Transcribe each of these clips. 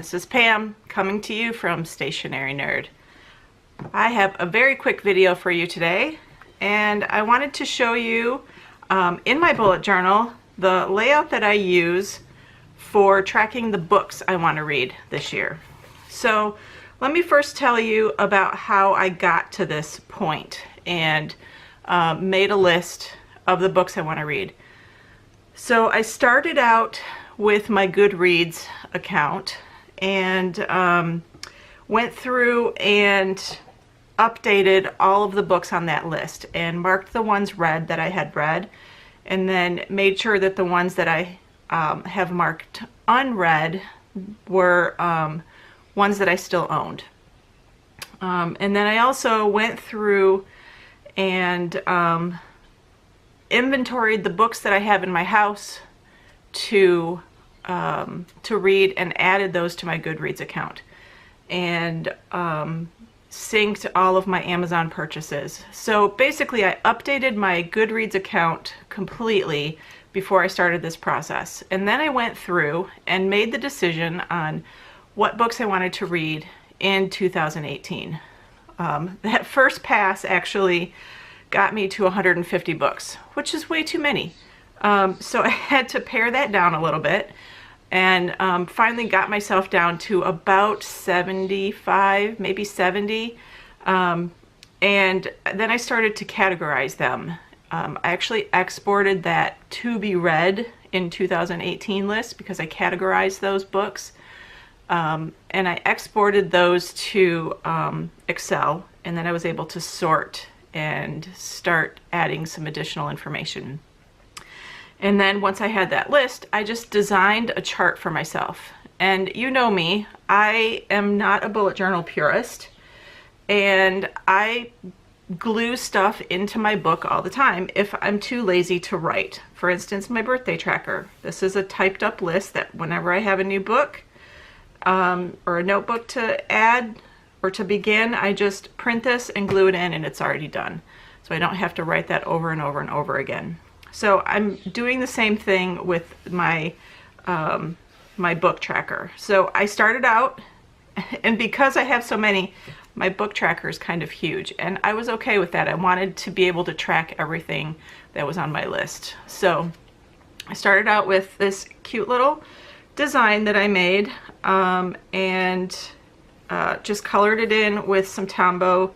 This is Pam coming to you from Stationery Nerd. I have a very quick video for you today, and I wanted to show you in my bullet journal the layout that I use for tracking the books I want to read this year. So let me first tell you about how I got to this point and made a list of the books I want to read. So I started out with my Goodreads account and went through and updated all of the books on that list and marked the ones read that I had read, and then made sure that the ones that I have marked unread were ones that I still owned. And then I also went through and inventoried the books that I have in my house to read, and added those to my Goodreads account, and synced all of my Amazon purchases. So basically I updated my Goodreads account completely before I started this process, and then I went through and made the decision on what books I wanted to read in 2018. That first pass actually got me to 150 books, which is way too many. So I had to pare that down a little bit, and finally got myself down to about 75, maybe 70. And then I started to categorize them. I actually exported that to be read in 2018 list because I categorized those books. And I exported those to Excel, and then I was able to sort and start adding some additional information. And then once I had that list, I just designed a chart for myself. And you know me, I am not a bullet journal purist, and I glue stuff into my book all the time if I'm too lazy to write. For instance, my birthday tracker. This is a typed up list that whenever I have a new book or a notebook to add or to begin, I just print this and glue it in, and it's already done. So I don't have to write that over and over and over again. So I'm doing the same thing with my my book tracker. So I started out, and because I have so many, my book tracker is kind of huge, and I was okay with that. I wanted to be able to track everything that was on my list. So I started out with this cute little design that I made, and just colored it in with some Tombow.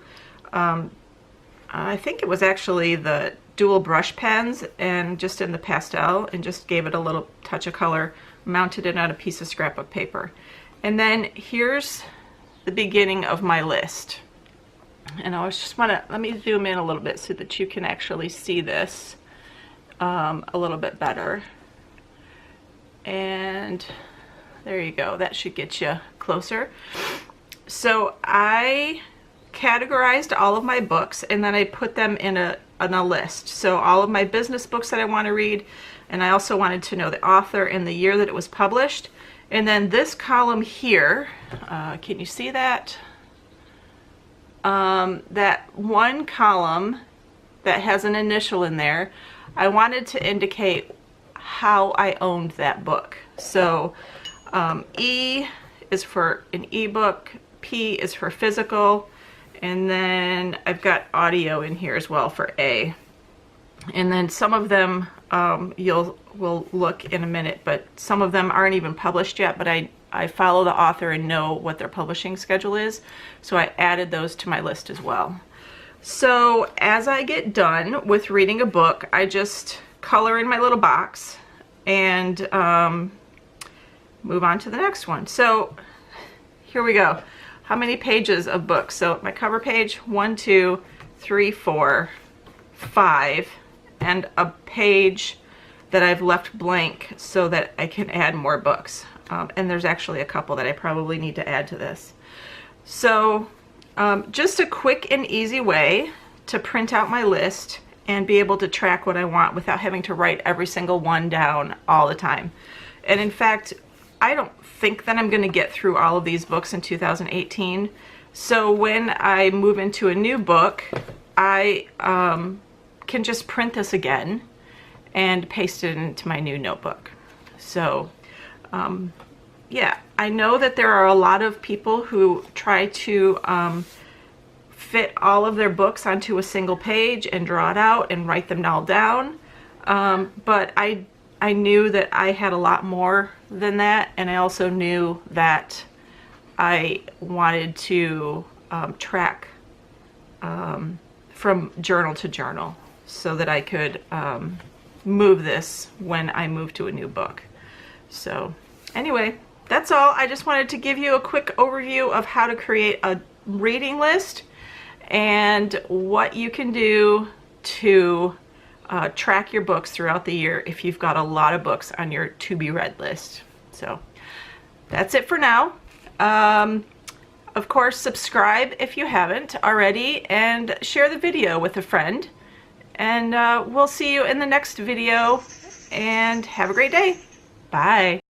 I think it was actually the dual brush pens, and just in the pastel, and just gave it a little touch of color, mounted it on a piece of scrapbook paper. And then here's the beginning of my list. And I just want to, let me zoom in a little bit so that you can actually see this a little bit better. And there you go, that should get you closer. So I categorized all of my books, and then I put them in a list. So all of my business books that I want to read, and I also wanted to know the author and the year that it was published. And then this column here, can you see that? That one column that has an initial in there, I wanted to indicate how I owned that book. So E is for an ebook, P is for physical, and then I've got audio in here as well for A. And then some of them we'll look in a minute, but some of them aren't even published yet, but I follow the author and know what their publishing schedule is, so I added those to my list as well. So as I get done with reading a book, I just color in my little box and move on to the next one. So here we go. How many pages of books? So my cover page, 1, 2, 3, 4, 5, and a page that I've left blank so that I can add more books. And there's actually a couple that I probably need to add to this. So just a quick and easy way to print out my list and be able to track what I want without having to write every single one down all the time. And in fact, I don't think that I'm going to get through all of these books in 2018. So when I move into a new book, I can just print this again and paste it into my new notebook. So yeah, I know that there are a lot of people who try to fit all of their books onto a single page and draw it out and write them all down. But I knew that I had a lot more than that, and I also knew that I wanted to track from journal to journal so that I could move this when I move to a new book. So anyway, that's all. I just wanted to give you a quick overview of how to create a reading list and what you can do to track your books throughout the year if you've got a lot of books on your to be read list. So that's it for now. Of course, subscribe if you haven't already, and share the video with a friend. And we'll see you in the next video, and have a great day. Bye.